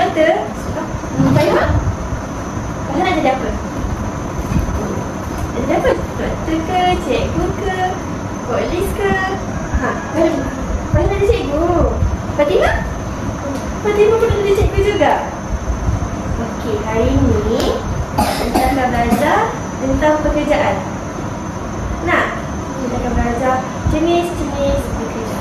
doktor. Fahimah? Fahimah nak jadi apa? Jadi apa? Doktor ke? Cikgu ke? Polis ke? Fahimah jadi cikgu. Fatimah? Fatimah pun nak jadi cikgu juga? Okey, hari ni kita akan belajar tentang pekerjaan. Nah, kita akan belajar jenis-jenis pekerjaan.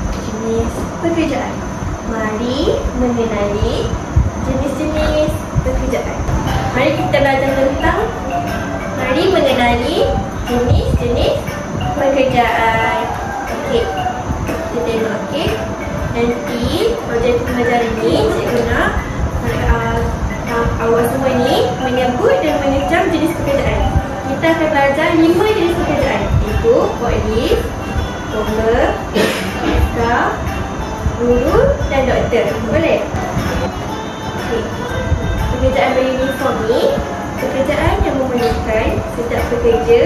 Jenis pekerjaan. Mari mengenali jenis-jenis pekerjaan. Mari kita belajar tentang mari mengenali jenis-jenis pekerjaan. Okey. Kita tengok, okey. Nanti projek pembelajaran ini cikgu nak awak semua ni menyebut dan mengecam jenis pekerjaan. Kita akan belajar 5 jenis pekerjaan, iaitu polis, plumber, staff, guru dan doktor. Boleh? Okey. Pekerjaan beruniform ni pekerjaan yang memerlukan setiap pekerja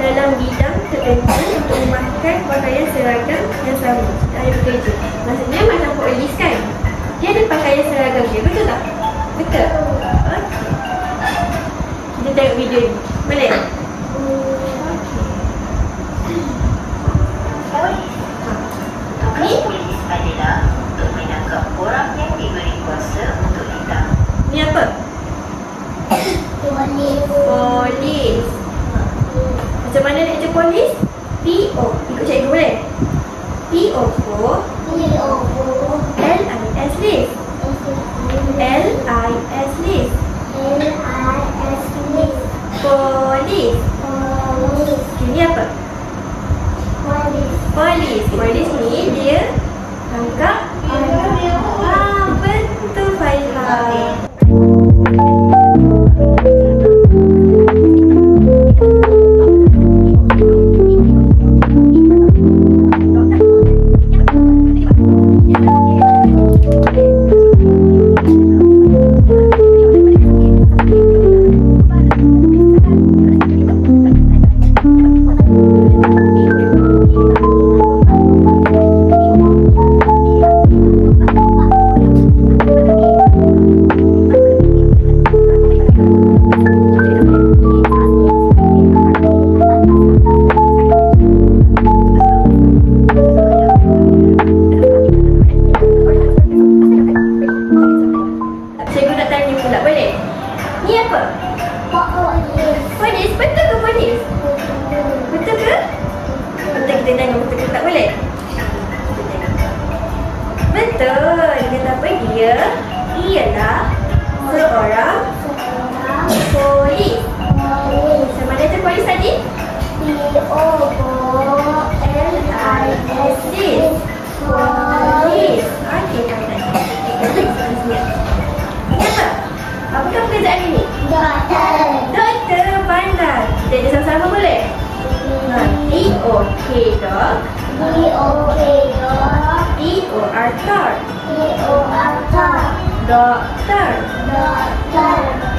dalam bidang tertentu untuk memakai pakaian seragam yang sama setiap hari bekerja. Maksudnya macam polis kan, dia ada pakaian seragam dia, betul tak? Betul? Okay. Kita tengok video ni. Boleh? Tugas polis adalah untuk menangkap orang yang diberi kuasa untuk hitam. Ni apa? Polis. Macam mana nak kerja polis? PO. Ikut cikgu boleh? PO. LIS list. LIS list. Polis. Ini apa? Polis. Polis ni dia tangkap. Betul Faizah.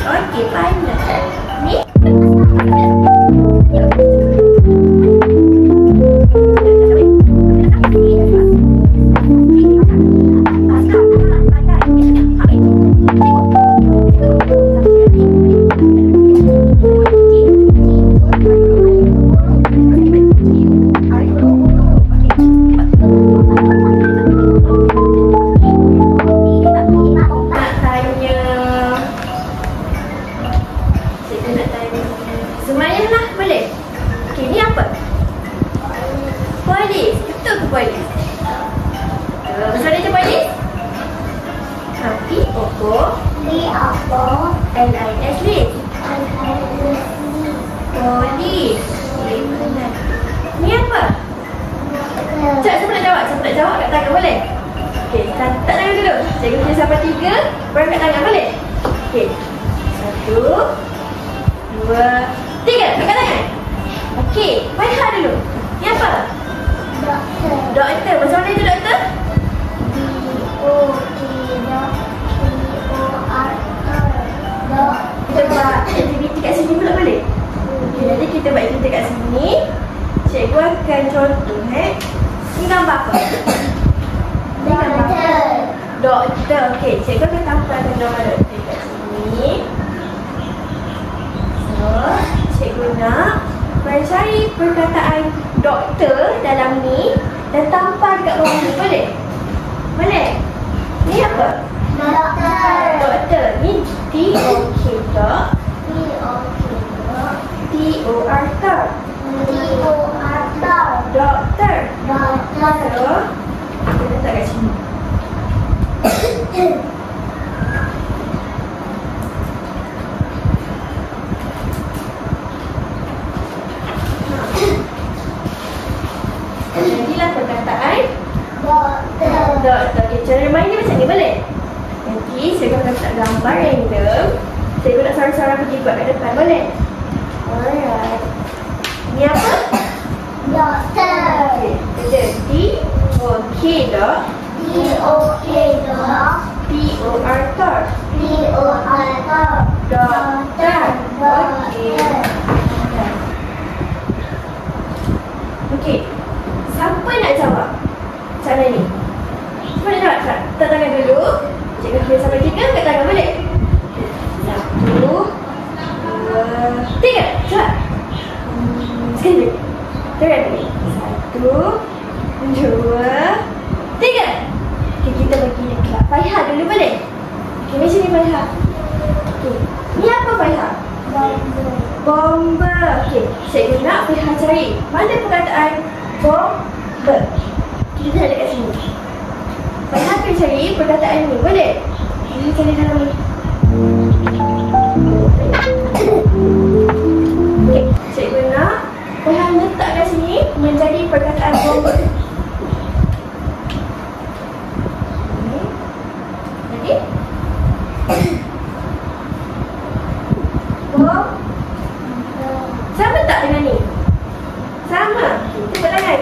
Okey, pandai. Ni LIS list. Polis. Ni apa? Cak, siapa nak jawab? Siapa nak jawab kat tangan boleh? Okey, tak tangan dulu. Cikgu punya sampai 3, baru kat tangan boleh? Okey. 1, 2, 3. Kat tangan. Okey, Faiha dulu. Ni apa? Doktor. Doktor. Macam mana tu doktor? Kita buat aktiviti kat sini pula boleh? Okay, nanti kita buat aktiviti kat sini. Cikgu akan contoh Ni gambar apa? Ni gambar apa? Doktor. Okey, cikgu akan tampilkan gambar doktor kat sini. So, cikgu nak cari perkataan doktor dalam ni dan tampal dekat bawah ni. Boleh? Boleh? Ni apa? Doktor. Doktor. Ni D-O-K dok. D-O-R dot. Doktor. So, kita letak kat sini. Jadilah perkataan doktor. Okay, cara main dia macam ni, boleh? Nanti cikgu akan letak gambar random. Cikgu nak seorang-seorang pergi buat kat depan, boleh? Alright. Ni apa? Doktor. Okay, D-O-K dot. P-O-R dot. Doktor. Okay. Okey. Siapa nak jawab cara ni? Siapa nak jawab? Letak tangan dulu. Cikgu kira sampai 3, angkat tangan, boleh? 1, 2, 3. Cepat. Sekali lagi. Tangan lagi. 1, 2, 3. Okay, kita bagi dekat Faiha dulu, boleh? Okay, macam ni Faiha. Okay. Ni apa Faiha? Bomber. Okey, cikgu nak Faiha cari mana perkataan bomber. Kita ada kat sini. Faiha akan cari perkataan ni, boleh? Ini cari dalam ni. Okey, cikgu nak Faiha letak kat sini menjadi perkataan bomber. Okey. Bomber. Sama tak dengan ni? Sama. Tepuk tangan.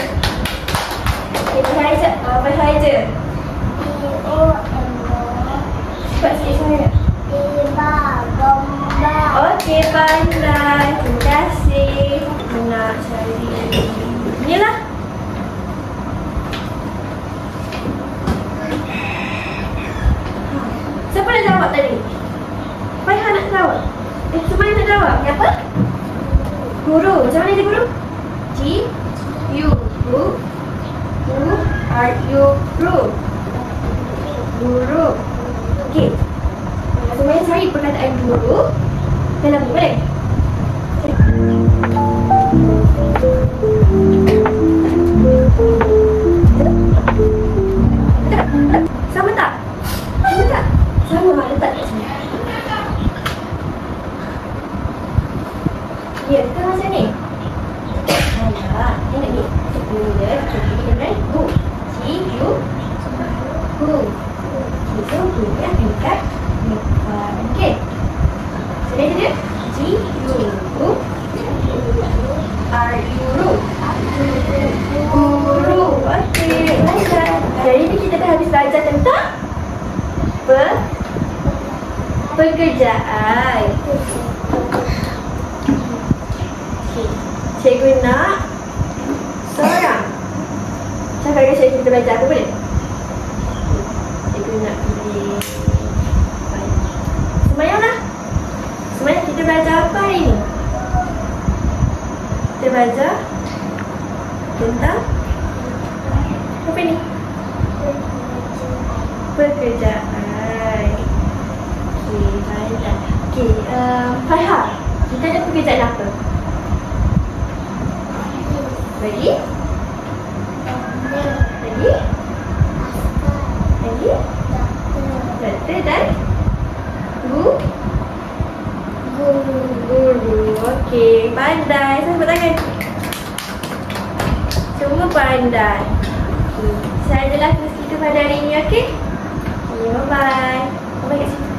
Okay, Faiha je. Faiha je. Cepat sikit saya. Okey, pandai. Terima kasih. Nak cari inilah. Siapa nak jawab tadi? Faiha nak jawab. Siapa nak jawab? Ni apa? Guru. Macam mana dia guru? G-U-R-U. Guru. Okey. Semuanya cari perkataan guru dalam ni, boleh? Sama tak? Sama tak? Sama, letak kat sini. Ya, kita macam ni. Ayah, tengok ni. Mula, kita dengan gu. G-U. Gu. Kita punya tingkat depan. Okey. Sudah je dia? G-U. R-U. Guru. Okey, belajar. Jadi ni kita dah habis belajar tentang pekerjaan. Cikgu nak seorang cakap dengan cikgu kita belajar apa, boleh? Cikgu nak pilih semayanglah. Semayang kita belajar apa hari ni? Kita belajar tentang apa ni? Pekerjaan. Okey, belajar. Okey, Faiha, kita ada pekerjaan apa? Lagi? Doktor dan guru. Okey, pandai. Tepuk tangan. Semua pandai. Okay. Saya adalah tulis kita pada hari ini, okey? Bye-bye. Bye-bye kat sini.